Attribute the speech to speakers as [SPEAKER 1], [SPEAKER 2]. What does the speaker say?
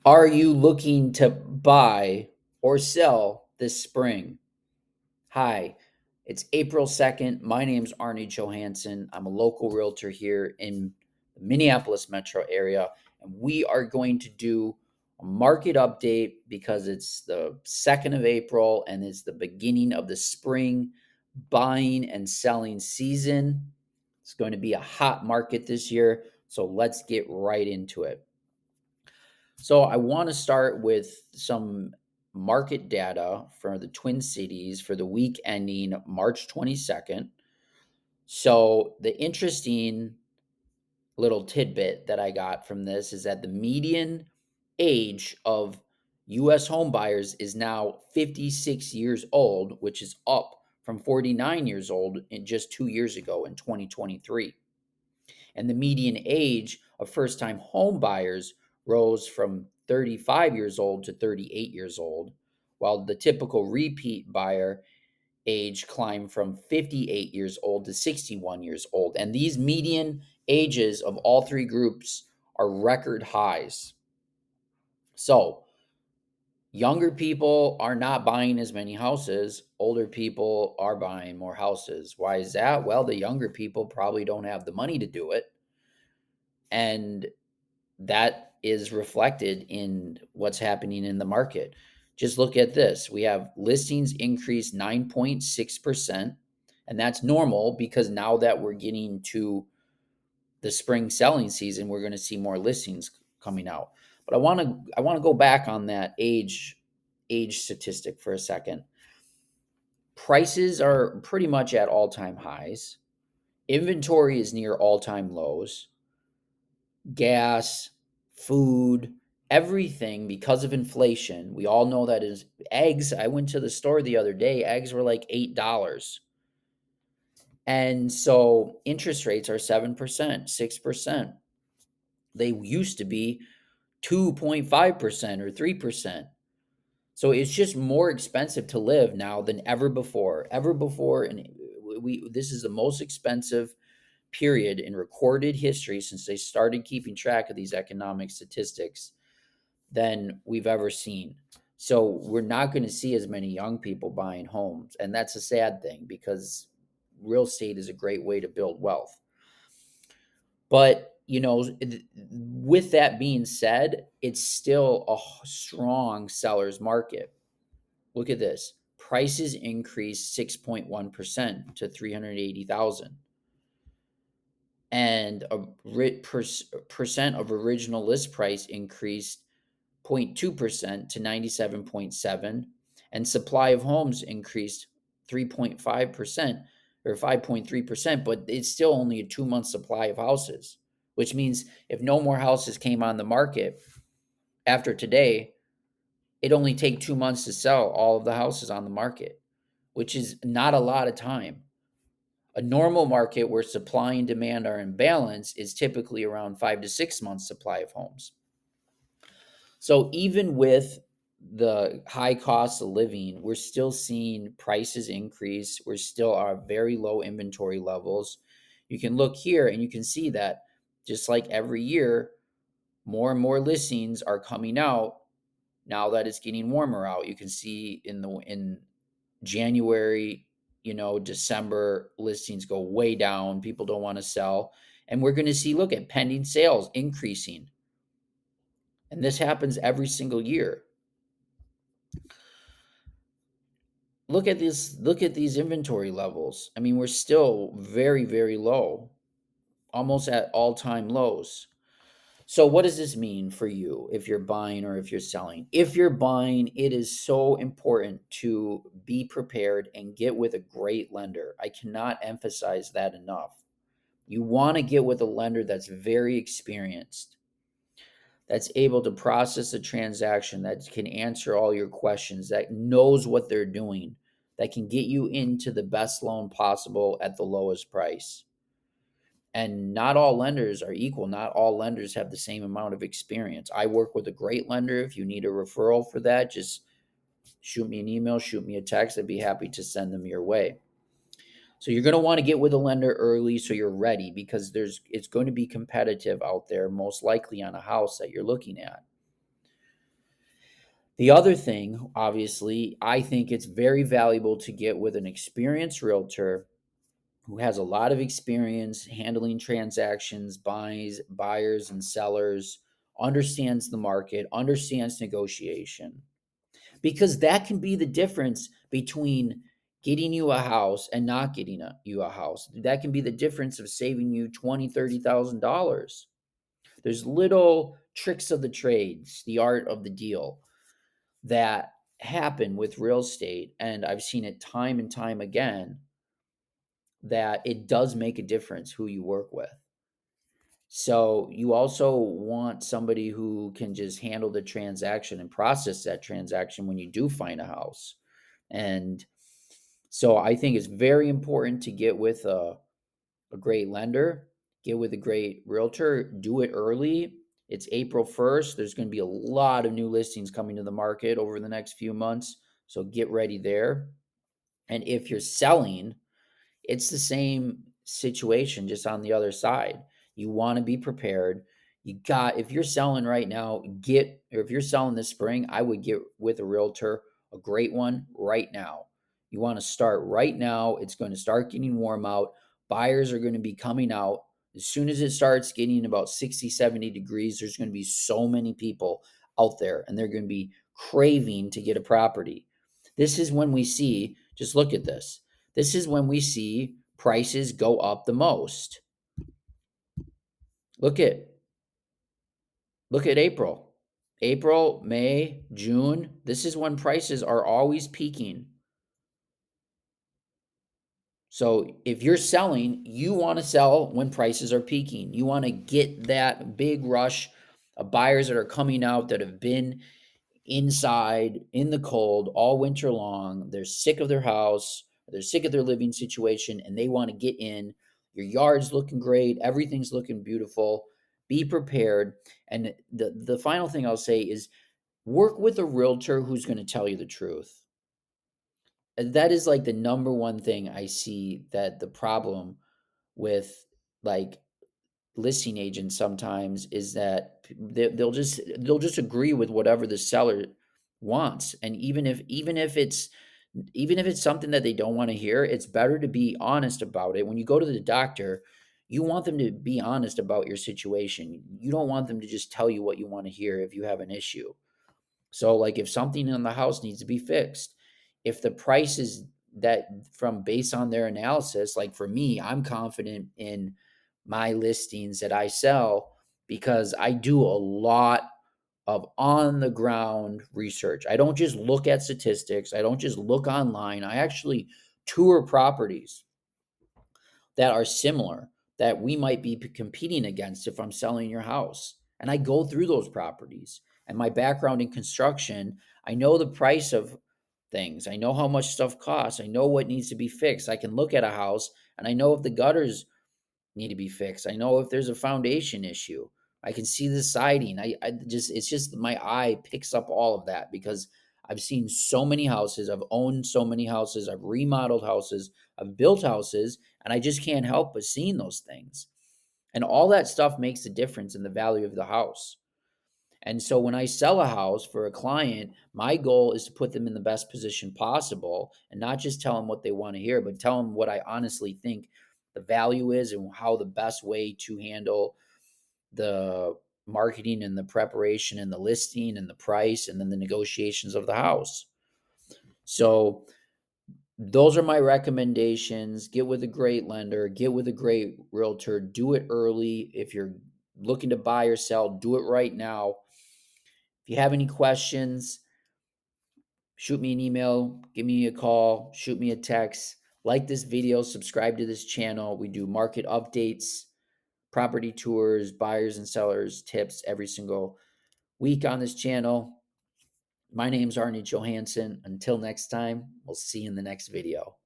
[SPEAKER 1] Are you looking to buy or sell this spring? Hi, it's April 2nd. My name's Arne Johansson. I'm a local realtor here in the Minneapolis metro area, and we are going to do a market update because it's the 2nd of April and it's the beginning of the spring buying and selling season. It's going to be a hot market this year, so let's get right into it. So I want to start with some market data for the Twin Cities for the week ending March 22nd. So the interesting little tidbit that I got from this is that the median age of US home buyers is now 56 years old, which is up from 49 years old in just 2 years ago in 2023. And the median age of first time home buyers rose from 35 years old to 38 years old, while the typical repeat buyer age climbed from 58 years old to 61 years old. And these median ages of all three groups are record highs. So, younger people are not buying as many houses. Older people are buying more houses. Why is that? Well, the younger people probably don't have the money to do it. And that is reflected in what's happening in the market. Just look at this. We have listings increased 9.6%, and that's normal because now that we're getting to the spring selling season, we're going to see more listings coming out. But I want to go back on that age statistic for a second. Prices are pretty much at all-time highs. Inventory is near all-time lows. Gas, food, everything because of inflation. We all know that is eggs. I went to the store the other day, eggs were like $8. And so interest rates are 7%, 6%. They used to be 2.5% or 3%. So it's just more expensive to live now than ever before. Ever before, and we this is the most expensive period in recorded history since they started keeping track of these economic statistics than we've ever seen. So we're not going to see as many young people buying homes, and that's a sad thing because real estate is a great way to build wealth. But with that being said, it's still a strong seller's market. Look at this. Prices increased 6.1% to 380,000, and a percent of original list price increased 0.2% to 97.7, and supply of homes increased 3.5% or 5.3%, but it's still only a 2-month supply of houses, which means if no more houses came on the market after today, it only take 2 months to sell all of the houses on the market, which is not a lot of time. A normal market where supply and demand are in balance is typically around 5 to 6 months supply of homes. So even with the high cost of living, we're still seeing prices increase. We're still are very low inventory levels. You can look here and you can see that just like every year, more and more listings are coming out now that it's getting warmer out. You can see in January, December listings go way down. People don't want to sell. And we're going to see, look at pending sales increasing. And this happens every single year. Look at these inventory levels. I mean, we're still very, very low, almost at all-time lows. So what does this mean for you if you're buying or if you're selling? If you're buying, it is so important to be prepared and get with a great lender. I cannot emphasize that enough. You want to get with a lender that's very experienced, that's able to process a transaction, that can answer all your questions, that knows what they're doing, that can get you into the best loan possible at the lowest price. And not all lenders are equal. Not all lenders have the same amount of experience. I work with a great lender. If you need a referral for that, just shoot me an email, shoot me a text. I'd be happy to send them your way. So you're going to want to get with a lender early so you're ready because it's going to be competitive out there, most likely on a house that you're looking at. The other thing, obviously, I think it's very valuable to get with an experienced realtor who has a lot of experience handling transactions, buyers and sellers, understands the market, understands negotiation. Because that can be the difference between getting you a house and not getting you a house. That can be the difference of saving you $20,000, $30,000. There's little tricks of the trades, the art of the deal that happen with real estate. And I've seen it time and time again that it does make a difference who you work with. So you also want somebody who can just handle the transaction and process that transaction when you do find a house. And so I think it's very important to get with a great lender, get with a great realtor, do it early. It's April 1st. There's going to be a lot of new listings coming to the market over the next few months. So get ready there. And if you're selling, it's the same situation, just on the other side. You want to be prepared. If you're selling right now, or if you're selling this spring, I would get with a realtor, a great one right now. You want to start right now. It's going to start getting warm out. Buyers are going to be coming out. As soon as it starts getting about 60, 70 degrees, there's going to be so many people out there and they're going to be craving to get a property. This is when we see, just look at this. This is when we see prices go up the most. Look at look at April. April, May, June. This is when prices are always peaking. So if you're selling, you want to sell when prices are peaking. You want to get that big rush of buyers that are coming out that have been inside in the cold all winter long. They're sick of their house, they're sick of their living situation, and they want to get in. Your yard's looking great, everything's looking beautiful. Be prepared. And the final thing I'll say is work with a realtor who's going to tell you the truth. And that is like the number one thing I see, that the problem with like listing agents sometimes is that they'll just agree with whatever the seller wants. And even if it's something that they don't want to hear, it's better to be honest about it. When you go to the doctor, you want them to be honest about your situation. You don't want them to just tell you what you want to hear if you have an issue. So like if something in the house needs to be fixed, if the price is that from based on their analysis, like for me, I'm confident in my listings that I sell because I do a lot of on the ground research. I don't just look at statistics, I don't just look online. I actually tour properties that are similar that we might be competing against if I'm selling your house. And I go through those properties. And my background in construction, I know the price of things. I know how much stuff costs. I know what needs to be fixed. I can look at a house and I know if the gutters need to be fixed. I know if there's a foundation issue. I can see the siding. It's just my eye picks up all of that because I've seen so many houses. I've owned so many houses. I've remodeled houses. I've built houses, and I just can't help but seeing those things. And all that stuff makes a difference in the value of the house. And so when I sell a house for a client, my goal is to put them in the best position possible and not just tell them what they want to hear, but tell them what I honestly think the value is and how the best way to handle the marketing and the preparation and the listing and the price and then the negotiations of the house. So those are my recommendations. Get with a great lender, get with a great realtor, do it early. If you're looking to buy or sell, do it right now. If you have any questions, shoot me an email, give me a call, shoot me a text. Like this video, subscribe to this channel. We do market updates, property tours, buyers and sellers tips every single week on this channel. My name's Arne Johansson. Until next time, we'll see you in the next video.